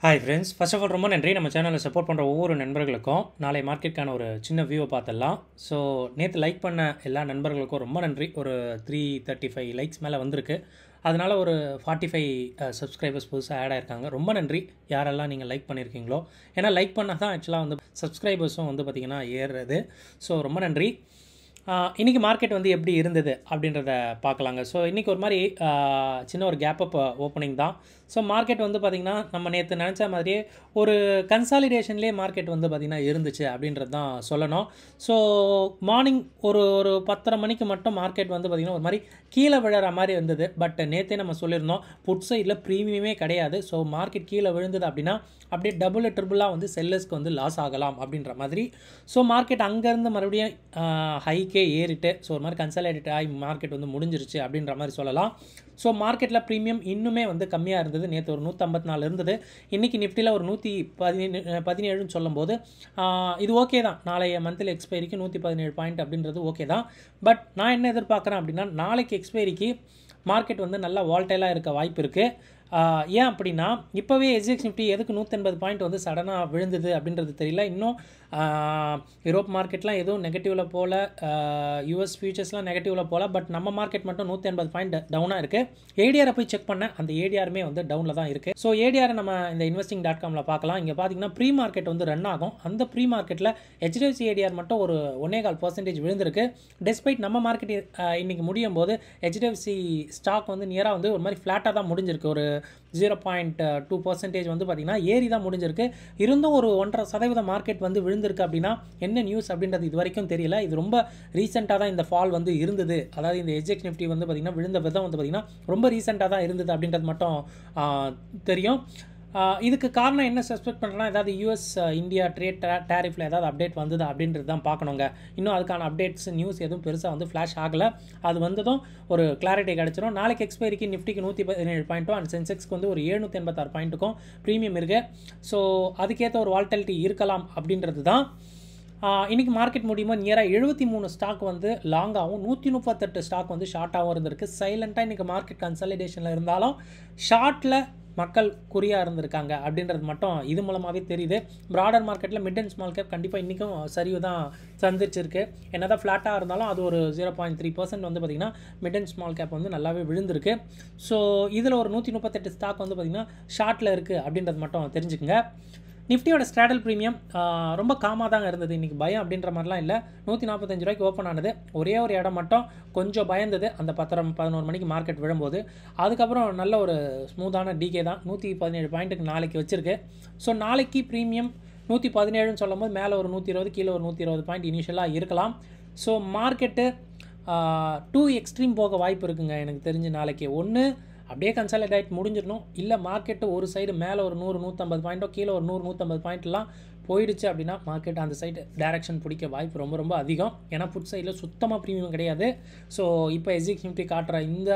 Hi friends, first of all ரொம்ப நன்றி. நம்ம சேனலை சப்போர்ட் பண்ணுற ஒவ்வொரு நண்பர்களுக்கும் நாளை மார்க்கெட்டுக்கான ஒரு சின்ன வியூவை பார்த்துடலாம். ஸோ நேற்று லைக் பண்ண எல்லா நண்பர்களுக்கும் ரொம்ப நன்றி. ஒரு 335 லைக்ஸ் மேலே வந்திருக்கு. அதனால் ஒரு 45 சப்ஸ்கிரைபர்ஸ் புதுசாக ஆட் ஆயிருக்காங்க. ரொம்ப நன்றி யாரெல்லாம் நீங்கள் லைக் பண்ணியிருக்கீங்களோ. ஏன்னா லைக் பண்ணால் தான் ஆக்சுவலாக வந்து சப்ஸ்கிரைபர்ஸும் வந்து பார்த்திங்கன்னா ஏறுறது. ஸோ ரொம்ப நன்றி. இன்றைக்கி மார்க்கெட் வந்து எப்படி இருந்தது அப்படின்றத பார்க்கலாங்க. ஸோ இன்றைக்கி ஒரு மாதிரி சின்ன ஒரு கேப் அப் ஓப்பனிங் தான். ஸோ மார்க்கெட் வந்து பார்த்திங்கன்னா நம்ம நேற்று நினச்ச மாதிரியே ஒரு கன்சாலிடேஷன்லேயே மார்க்கெட் வந்து பார்த்திங்கன்னா இருந்துச்சு அப்படின்றது தான் சொல்லணும். ஸோ மார்னிங் ஒரு 10:30 மணிக்கு மட்டும் மார்க்கெட் வந்து பார்த்திங்கன்னா ஒரு மாதிரி கீழே விழுற மாதிரி இருந்தது. பட் நேற்றே நம்ம சொல்லியிருந்தோம் புட் சைடில் ப்ரீமியமே கிடையாது. ஸோ மார்க்கெட் கீழே விழுந்தது அப்படின்னா அப்படியே டபுள் ட்ரிபிளாக வந்து செல்லர்ஸ்க்கு வந்து லாஸ் ஆகலாம் அப்படின்ற மாதிரி. ஸோ மார்க்கெட் அங்கேருந்து மறுபடியும் ஹைக்கே ஏறிட்டு ஸோ ஒரு மாதிரி கன்சாலிடேட் ஆகி மார்க்கெட் வந்து முடிஞ்சிருச்சு அப்படின்ற மாதிரி சொல்லலாம். ஸோ மார்க்கெட்டில் ப்ரீமியம் இன்னுமே வந்து கம்மியாக இருந்தது. நேற்று ஒரு 154 இருந்தது. இன்றைக்கி நிஃப்டியில் ஒரு 117 சொல்லும்போது இது ஓகே தான். நாளைய மந்த்லி எக்ஸ்பைரிக்கு 117 பாயிண்ட் அப்படின்றது ஓகே தான். பட் நான் என்ன எதிர்பார்க்குறேன் அப்படின்னா நாளைக்கு எக்ஸ்பைரிக்கு மார்க்கெட் வந்து நல்லா வால்டைலாக இருக்க வாய்ப்பு இருக்குது. ஏன் அப்படின்னா இப்போவே SGX நிஃப்டி எதுக்கு 180 பாயிண்ட் வந்து சடனாக விழுந்தது அப்படின்றது தெரியல. இன்னும் யூரோப் மார்க்கெட்லாம் எதுவும் நெகட்டிவில் போகல, US ஃபியூச்சர்ஸ்லாம் நெகட்டிவில் போகல. பட் நம்ம மார்க்கெட் மட்டும் 180 பாயிண்ட் டவுனாக இருக்குது. ஏடிஆரை போய் செக் பண்ணேன், அந்த ஏடிஆருமே வந்து டவுனில் தான் இருக்குது. ஸோ ஏடிஆரை நம்ம இந்த investing.comல பார்க்கலாம். இங்கே பார்த்தீங்கன்னா ப்ரீ மார்க்கெட் வந்து ரன் ஆகும். அந்த ப்ரீ மார்க்கெட்டில் HDFC ஏடிஆர் மட்டும் ஒரு 1.25% விழுந்திருக்கு. டெஸ்பைட் நம்ம மார்க்கெட் இன்றைக்கி முடியும் போது HDFC ஸ்டாக் வந்து நியராக வந்து ஒரு மாதிரி ஃப்ளாட்டாக தான் முடிஞ்சிருக்கு. ஒரு 0.2% வந்து பார்த்திங்கன்னா ஏறி தான் முடிஞ்சிருக்கு. இருந்தும் ஒரு 1.5% மார்க்கெட் வந்து விழுந்திருக்கு அப்படின்னா என்ன நியூஸ் அப்படின்றது இது வரைக்கும் தெரியல. இது ரொம்ப ரீசெண்டாக தான் இந்த ஃபால் வந்து இருந்தது. அதாவது இந்த SGX நிஃப்டி வந்து பார்த்திங்கன்னா விழுந்த விதம் வந்து பார்த்திங்கன்னா ரொம்ப ரீசெண்டாக தான் இருந்தது அப்படின்றது மட்டும் தெரியும். இதுக்கு காரணம் என்ன சஸ்பெக்ட் பண்ணுறேன்னா ஏதாவது US இந்தியா ட்ரேட் டேரிஃபில் ஏதாவது அப்டேட் வந்தது அப்படின்றது தான் பார்க்கணுங்க. இன்னும் அதுக்கான அப்டேட்ஸ் நியூஸ் எதுவும் பெருசாக வந்து ஃப்ளாஷ் ஆகலை. அது வந்ததும் ஒரு கிளாரிட்டி கிடச்சிரும். நாளைக்கு எக்ஸ்பைரிக்கு நிஃப்டிக்கு 117 பாயிண்ட்டும் அண்ட் சென்செக்ஸ்க்கு வந்து ஒரு 786 பாயிண்ட்டுக்கும் ப்ரீமியம் இருக்குது. ஸோ அதுக்கேற்ற ஒரு வால்டாலிட்டி இருக்கலாம் அப்படின்றது தான். இன்றைக்கி மார்க்கெட் முடியுமோ நியராக 73 ஸ்டாக் வந்து லாங்காகவும் 138 ஸ்டாக் வந்து ஷார்ட்டாகவும் இருந்திருக்கு. சைலண்ட்டாக இன்றைக்கி மார்க்கெட் கன்சாலிடேஷனில் இருந்தாலும் ஷார்ட்டில் மக்கள் குறியாக இருந்திருக்காங்க அப்படின்றது மட்டும் இது மூலமாகவே தெரியுது. ப்ராடர் மார்க்கெட்டில் மிட் அண்ட் ஸ்மால் கேப் கண்டிப்பாக இன்றைக்கும் சரிவு தான் சந்திச்சிருக்கு. என்ன தான் ஃப்ளாட்டாக இருந்தாலும் அது ஒரு 0.3% வந்து பார்த்திங்கன்னா மிட் அண்ட் ஸ்மால் கேப் வந்து நல்லாவே விழுந்திருக்கு. ஸோ இதில் ஒரு 138 ஸ்டாக் வந்து பார்த்திங்கன்னா ஷார்ட்டில் இருக்குது அப்படின்றது மட்டும் தெரிஞ்சுக்குங்க. நிஃப்டியோட ஸ்ட்ராடல் ப்ரீமியம் ரொம்ப காமாக தாங்க இருந்தது. இன்றைக்கி பயம் அப்படின்ற மாதிரிலாம் இல்லை. 145 ரூபாய்க்கு ஓப்பன் ஆனது. ஒரே ஒரு இடம் மட்டும் கொஞ்சம் பயந்தது அந்த 11 மணிக்கு மார்க்கெட் விழும்போது. அதுக்கப்புறம் நல்ல ஒரு ஸ்மூத்தான டிகே தான். 117 பாயிண்ட்டுக்கு நாளைக்கு வச்சுருக்கு. ஸோ நாளைக்கு ப்ரீமியம் 117 சொல்லும் போது மேலே ஒரு 120 கீழே ஒரு 120 பாயிண்ட் இனிஷியலாக இருக்கலாம். ஸோ மார்க்கெட்டு 2 எக்ஸ்ட்ரீம் போக வாய்ப்பு இருக்குங்க எனக்கு தெரிஞ்சு. நாளைக்கு ஒன்று அப்படியே கன்சாலிடேட் முடிஞ்சிடணும், இல்லை மார்க்கெட்டு ஒரு சைடு மேலே ஒரு 100-150 பாயிண்ட்டோ கீழே ஒரு 100-150 பாயிண்ட்லாம் போயிடுச்சு அப்படின்னா மார்க்கெட் அந்த சைடு டைரக்ஷன் பிடிக்க வாய்ப்பு ரொம்ப ரொம்ப அதிகம். ஏன்னா புட் சைடில் சுத்தமாக ப்ரீமியம் கிடையாது. ஸோ இப்போ SGX நிஃப்டி காட்டுற இந்த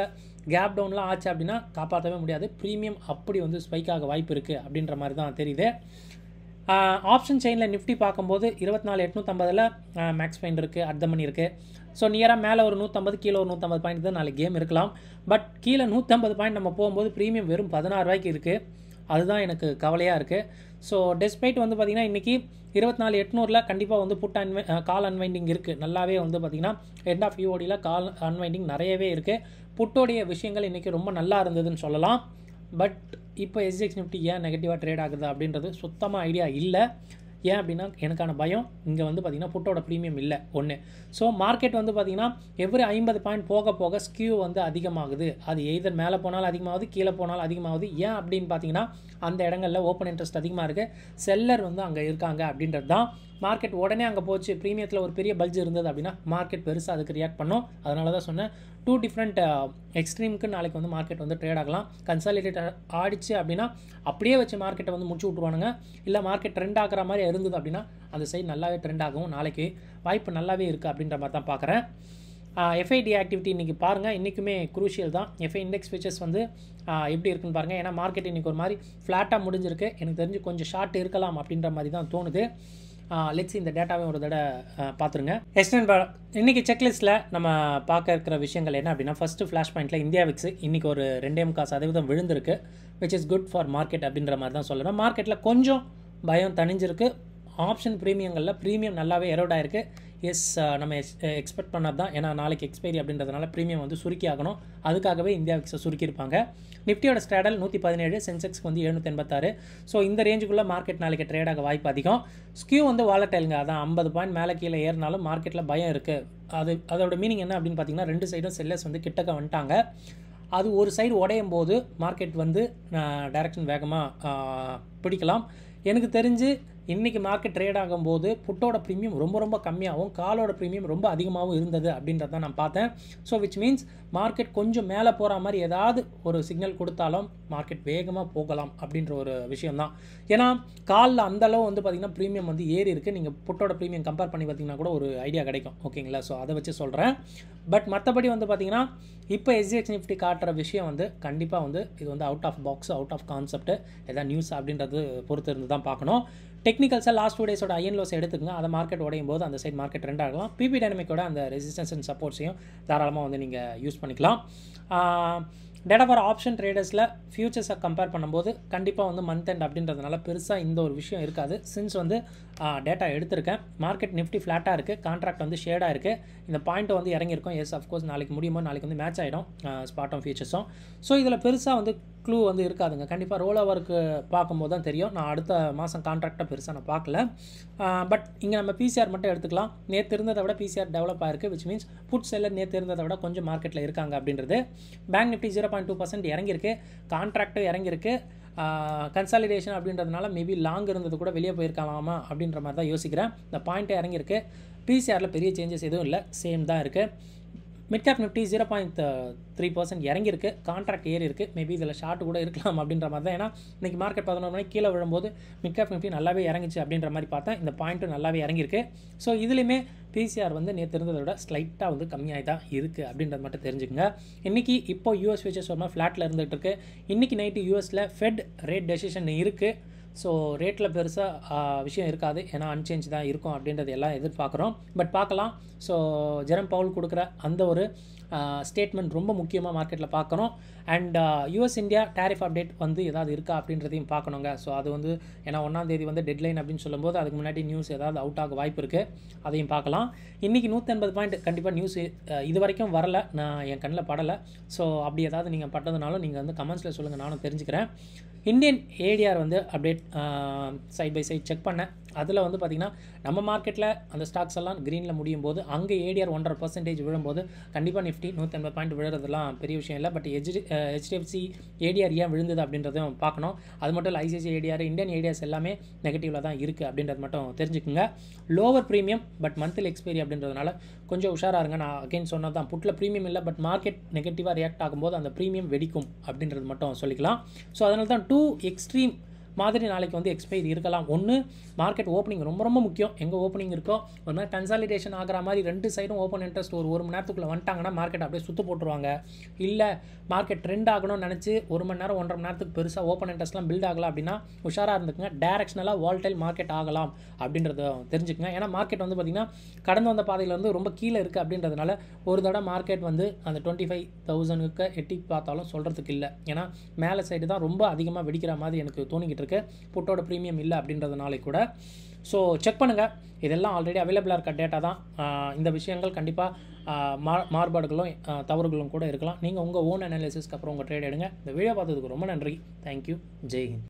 கேப் டவுன்லாம் ஆச்சு அப்படின்னா காப்பாற்றவே முடியாது. ப்ரீமியம் அப்படி வந்து ஸ்பைக் ஆக வாய்ப்பு இருக்குது அப்படின்ற மாதிரி தான் தெரியுது. ஆப்ஷன் செயினில் நிஃப்டி பார்க்கும்போது 24,850 மேக்ஸ் பாயிண்ட் இருக்குது, அட் த மணி இருக்குது. ஸோ நியராக மேலே ஒரு 150 கீழே ஒரு 150 பாயிண்ட் தான் நாளைக்கு கேம் இருக்கலாம். பட் கீழே 150 பாயிண்ட் நம்ம போகும்போது ப்ரீமியம் வெறும் 16 ரூபாய்க்கு இருக்குது. அதுதான் எனக்கு கவலையாக இருக்குது. ஸோ டெஸ்பைட் வந்து பார்த்திங்கன்னா இன்றைக்கி 24,800 கண்டிப்பாக வந்து புட் கால் அன்வைண்டிங் இருக்குது. நல்லாவே வந்து பார்த்திங்கன்னா எண்ட் ஆஃப் யூஓடியில் கால் அன்வைண்டிங் நிறையவே இருக்குது. புட்டோடைய விஷயங்கள் இன்றைக்கி ரொம்ப நல்லா இருந்ததுன்னு சொல்லலாம். பட் இப்போ SGX நிஃப்டி ஏன் நெகட்டிவாக ட்ரேட் ஆகுது அப்படின்றது சுத்தமாக ஐடியா இல்லை. ஏன் அப்படின்னா எனக்கான பயம் இங்கே வந்து பார்த்திங்கன்னா புட்டோட ப்ரீமியம் இல்லை ஒன்று. ஸோ மார்க்கெட் வந்து பார்த்திங்கன்னா எவ்ரி 50 பாயிண்ட் போக போக ஸ்கியூ வந்து அதிகமாகுது. அது எய்தர் மேலே போனாலும் அதிகமாகுது, கீழே போனாலும் அதிகமாகுது. ஏன் அப்படின்னு பார்த்தீங்கன்னா அந்த இடங்களில் ஓப்பன் இன்ட்ரெஸ்ட் அதிகமாக இருக்குது, செல்லர் வந்து அங்கே இருக்காங்க அப்படின்றது தான். மார்க்கெட் உடனே அங்கே போச்சு, ப்ரீமியத்தில் ஒரு பெரிய பல்ஜ் இருந்தது அப்படின்னா மார்க்கெட் பெருசாக அதுக்கு ரியாக்ட் பண்ணும். அதனால தான் சொன்னேன் 2 டிஃப்ரெண்ட் எக்ஸ்ட்ரீமுக்கு நாளைக்கு வந்து மார்க்கெட் வந்து ட்ரேட் ஆகலாம். கன்சாலிடேட் ஆடிச்சு அப்படின்னா அப்படியே வச்சு மார்க்கெட்டை வந்து முடிச்சு விட்ருவானுங்க. இல்லை மார்க்கெட் ட்ரெண்ட் ஆகிற மாதிரி இருந்தது அப்படின்னா அந்த சைடு நல்லாவே ட்ரெண்ட் ஆகும். நாளைக்கு வாய்ப்பு நல்லாவே இருக்குது அப்படின்ற மாதிரி தான் பார்க்குறேன். FID ஆக்டிவிட்டி இன்றைக்கி பாருங்கள், இன்றைக்குமே குரூஷியல் தான். FI இண்டெக்ஸ் ஃபியூச்சர்ஸ் வந்து எப்படி இருக்குன்னு பாருங்கள். ஏன்னா மார்க்கெட் இன்றைக்கி ஒரு மாதிரி ஃப்ளாட்டாக முடிஞ்சிருக்கு. எனக்கு தெரிஞ்சு கொஞ்சம் ஷார்ட் இருக்கலாம் அப்படின்ற மாதிரி தான் தோணுது. லெட்ஸ் இந்த டேட்டாவையும் ஒரு தடவை பார்த்துருங்க. இன்றைக்கி செக்லிஸ்ட்டில் நம்ம பார்க்க இருக்கிற விஷயங்கள் என்ன அப்படின்னா, ஃபஸ்ட்டு ஃப்ளாஷ் பாயிண்ட்டில் இந்தியா விக்ஸ் இன்றைக்கி ஒரு 2.25% விழுந்திருக்கு, which is good for market அப்படின்ற மாதிரி தான் சொல்லணும். மார்க்கெட்டில் கொஞ்சம் பயம் தணிஞ்சிருக்கு. ஆப்ஷன் ப்ரீமியங்களில் ப்ரீமியம் நல்லாவே எரோட் ஆகிருக்கு. எஸ், நம்ம எக்ஸ்பெக்ட் பண்ணது தான். ஏன்னா நாளைக்கு எக்ஸ்பைரி அப்படின்றதுனால ப்ரீமியம் வந்து சுருக்கி ஆகணும். அதுக்காகவே இந்தியா விக்ஸை சுருக்கியிருப்பாங்க. நிஃப்டியோட ஸ்ட்ராடல் 117, சென்செக்ஸ்க்கு வந்து 786. ஸோ இந்த ரேஞ்சுக்குள்ளே மார்க்கெட் நாளைக்கு ட்ரேட் ஆக வாய்ப்பு அதிகம். ஸ்கியூ வந்து வாலட்டைலுங்க. அதான் 50 பாயிண்ட் மேலே கீழே ஏறினாலும் மார்க்கெட்டில் பயம் இருக்குது. அதோட மீனிங் என்ன அப்படின்னு பார்த்தீங்கன்னா, 2 சைடும் செல்லர்ஸ் வந்து கிட்டக்க வந்துட்டாங்க. அது ஒரு சைடு உடையும் போது மார்க்கெட் வந்து டைரக்ஷன் வேகமாக பிடிக்கலாம். எனக்கு தெரிஞ்சு இன்றைக்கி மார்க்கெட் ட்ரேட் ஆகும்போது புட்டோட ப்ரீமியம் ரொம்ப கம்மியாகவும் காலோட ப்ரீமியம் ரொம்ப அதிகமாகவும் இருந்தது அப்படின்றத நான் பார்த்தேன். ஸோ விச் மீன்ஸ் மார்க்கெட் கொஞ்சம் மேலே போகிற மாதிரி ஏதாவது ஒரு சிக்னல் கொடுத்தாலும் மார்க்கெட் வேகமாக போகலாம் அப்படின்ற ஒரு விஷயம்தான். ஏன்னா காலில் அந்தளவு வந்து பார்த்திங்கன்னா ப்ரீமியம் வந்து ஏறி இருக்குது. நீங்கள் புட்டோட ப்ரீமியம் கம்பேர் பண்ணி பார்த்திங்கன்னா கூட ஒரு ஐடியா கிடைக்கும். ஓகேங்களா? ஸோ அதை வச்சு சொல்கிறேன். பட் மற்றபடி வந்து பார்த்திங்கன்னா இப்போ எஸ்ஜிஎக்ஸ் நிஃப்டி காட்டுற விஷயம் வந்து கண்டிப்பாக வந்து இது வந்து out of box, out of concept, எதாவது நியூஸ் அப்படின்றது பொறுத்து இருந்து தான் பார்க்கணும். டெக்னிக்கல்ஸாக லாஸ்ட் 2 டேஸோட ஐஎன் லோஸ் எடுத்துக்கங்க. அதை மார்க்கெட் உடையும் போது அந்த சைட் மார்க்கெட் ட்ரெண்ட் ஆகலாம். பிபி டைனமிக்கோட அந்த ரெசிஸ்டன்ஸ் அண்ட் சப்போர்ட்ஸையும் தாராளமாக வந்து நீங்கள் யூஸ் பண்ணிக்கலாம். டேட்டா ஃபார் ஆப்ஷன் ட்ரேடர்ஸில் ஃபியூச்சர்ஸை கம்பேர் பண்ணும்போது கண்டிப்பாக வந்து மந்த் எண்ட் அப்படின்றதுனால பெருசாக இந்த ஒரு விஷயம் இருக்காது. சின்ஸ் வந்து டேட்டா எடுத்திருக்கேன். மார்க்கெட் நிஃப்டி ஃப்ளாட்டாக இருக்குது, கான்ட்ராக்ட் வந்து ஷேடாக இருக்குது. இந்த பாயிண்ட்டை வந்து இறங்கியிருக்கும். எஸ், அஃப்கோர்ஸ் நாளைக்கு முடியுமோ நாளைக்கு வந்து மேட்ச் ஆகிடும் ஸ்பாட்டும் ஃபியூச்சர்ஸும். ஸோ இதில் பெருசாக வந்து க்ளூ வந்து இருக்காதுங்க. கண்டிப்பாக ரோல் ஓவருக்கு பார்க்கும்போது தான் தெரியும். நான் அடுத்த மாதம் கான்ட்ராக்டாக பெருசாக நான் பார்க்கல. பட் இங்கே நம்ம பிசிஆர் மட்டும் எடுத்துக்கலாம். நேற்று இருந்ததை விட பிசிஆர் டெவலப் ஆயிருக்கு, விச் மீன்ஸ் புட் செல்லர் நேற்று இருந்ததை விட கொஞ்சம் மார்க்கெட்டில் இருக்காங்க அப்படின்றது. பேங்க் நிஃப்டி 0.2% இறங்கியிருக்கு, கான்ட்ராக்டும் இறங்கியிருக்கு. கன்சாலிடேஷன் அப்படின்றதுனால மேபி லாங் இருந்தது கூட வெளியே போயிருக்கலாமா அப்படின்ற மாதிரி தான் யோசிக்கிறேன். இந்த பாயிண்ட்டே இறங்கியிருக்கு. பிசிஆரில் பெரிய சேஞ்சஸ் எதுவும் இல்லை, சேம் தான் இருக்குது. மிட் கேப் நிஃப்டி 0.3% இறங்கியிருக்கு, கான்ட்ராக்ட் ஏறி இருக்குது. மேபி இதில் ஷார்ட் கூட இருக்கலாம் அப்படின்ற மாதிரி தான். ஏன்னா இன்றைக்கி மார்க்கெட் 11 மணிக்கு கீழே விழும்போது மிட் கேப் நிஃப்டி நல்லாவே இறங்கிச்சு அப்படின்ற மாதிரி பார்த்தேன். இந்த பாயிண்ட்டும் நல்லாவே இறங்கியிருக்கு. ஸோ இதுலேயுமே பிசிஆர் வந்து நேற்று இருந்ததை விட ஸ்லைட்டாக வந்து கம்மியாக தான் இருக்குது அப்படின்றது மட்டும் தெரிஞ்சுக்கோங்க. இன்றைக்கி இப்போ யூஎஸ் ஃபியூச்சர்ஸ் ஒரு மாதிரி ஃப்ளாட்டில் இருந்துகிட்டு இருக்குது. இன்றைக்கி நைட்டு யூஎஸில் ஃபெட் ரேட் டெசிஷன் இருக்குது. ஸோ ரேட்டில் பெருசாக விஷயம் இருக்காது, ஏன்னா அன்சேஞ்ச் தான் இருக்கும் அப்படின்றது எல்லாம் எதிர்பார்க்குறோம். பட் பார்க்கலாம். ஸோ ஜெரம் பவுல் கொடுக்குற அந்த ஒரு ஸ்டேட்மெண்ட் ரொம்ப முக்கியமாக மார்க்கெட்டில் பார்க்கணும். And US India tariff update வந்து ஏதாவது இருக்கா அப்படின்றதையும் பார்க்கணுங்க. ஸோ அது வந்து ஏன்னா 1ஆம் தேதி வந்து டெட்லைன் அப்படின்னு சொல்லும்போது அதுக்கு முன்னாடி நியூஸ் ஏதாவது அவுட் ஆக வாய்ப்பு இருக்குது, அதையும் பார்க்கலாம். இன்றைக்கி 180 பாயிண்ட் கண்டிப்பாக நியூஸ் இது வரைக்கும் வரலை, நான் என் கண்ணில் படலை. ஸோ அப்படி ஏதாவது நீங்கள் பட்டதுனாலும் நீங்கள் வந்து கமெண்ட்ஸில் சொல்லுங்கள், நானும் தெரிஞ்சுக்கிறேன். இந்தியன் ஏடிஆர் வந்து update side by side check பண்ணேன். அதில் வந்து பார்த்திங்கன்னா நம்ம மார்க்கெட்டில் அந்த ஸ்டாக்ஸ் எல்லாம் க்ரீனில் முடியும் போது அங்கே ஏடிஆர் 1.5% விழும்போது கண்டிப்பாக நிஃப்டி 180 பாயிண்ட் விழுறதுலாம் பெரிய விஷயம் இல்லை. பட் ஹெச்டிஎஃப்சி ஏடிஆர் ஏன் விழுந்தது அப்படின்றதையும் பார்க்கணும். அது மட்டும் இல்லை, ஐசிஐசி ஏடிஆர், இந்தியன் ஏடிஆர்ஸ் எல்லாமே நெகட்டிவில் தான் இருக்குது அப்படின்றது மட்டும் தெரிஞ்சுக்குங்க. Lower premium but monthly expiry அப்படின்றதுனால கொஞ்சம் உஷாராக இருங்க. நான் அகைன் சொன்னது தான், புட்டில் ப்ரீமியம் இல்லை, பட் மார்க்கெட் நெகட்டிவாக ரியாக்ட் ஆகும்போது அந்த ப்ரீமியம் வெடிக்கும் அப்படின்றது மட்டும் சொல்லிக்கலாம். ஸோ அதனால தான் 2 எக்ஸ்ட்ரீம் மாதிரி நாளைக்கு வந்து எக்ஸ்பைரி இருக்கலாம். ஒன்று, மார்க்கெட் ஓப்பனிங் ரொம்ப முக்கியம். எங்கே ஓப்பனிங் இருக்கோ ஒரு மாதிரி கன்சாலிடேஷன் ஆகிற மாதிரி 2 சைடும் ஓப்பன் இன்ட்ரெஸ்ட் ஒரு மணி நேரத்துக்குள்ளே வந்துட்டாங்கன்னா மார்க்கெட் அப்படியே சுற்று போட்டுருவாங்க. இல்லை மார்க்கெட் ட்ரெண்ட் ஆகணும்னு நினச்சி 1 மணி நேரம் 1.5 மணி நேரத்துக்கு பெருசாக ஓப்பன் இன்ட்ரெஸ்ட்லாம் பில்ட் ஆகலாம் அப்படின்னா உஷாராக இருந்துக்குங்க. டைரக்ஷனலாக வால்டைல் மார்க்கெட் ஆகலாம் அப்படின்றத தெரிஞ்சுக்குங்க. ஏன்னா மார்க்கெட் வந்து பார்த்திங்கன்னா கடந்து வந்த பாதையில் வந்து ரொம்ப கீழே இருக்குது அப்படின்றதுனால ஒரு தடவை மார்க்கெட் வந்து அந்த 25,000க்கு எட்டி பார்த்தாலும் சொல்கிறதுக்கு இல்லை. ஏன்னா மேலே சைடு தான் ரொம்ப அதிகமாக வெடிக்கிற மாதிரி எனக்கு தோணிக்கிட்டு இருக்கு, புட்டோட ப்ரீமியம் இல்லை அப்படின்றதுனாலே கூட. ஸோ செக் பண்ணுங்கள். இதெல்லாம் ஆல்ரெடி அவைலபிளாக இருக்க டேட்டா தான். இந்த விஷயங்கள் கண்டிப்பாக மாறுபாடுகளும் தவறுகளும் கூட இருக்கலாம். நீங்கள் உங்கள் ஓன் அனாலிசிஸ்க்கு அப்புறம் உங்கள் ட்ரேட் எடுங்க. இந்த வீடியோ பார்த்ததுக்கு ரொம்ப நன்றி. தேங்க்யூ. ஜெய் ஹிந்த்.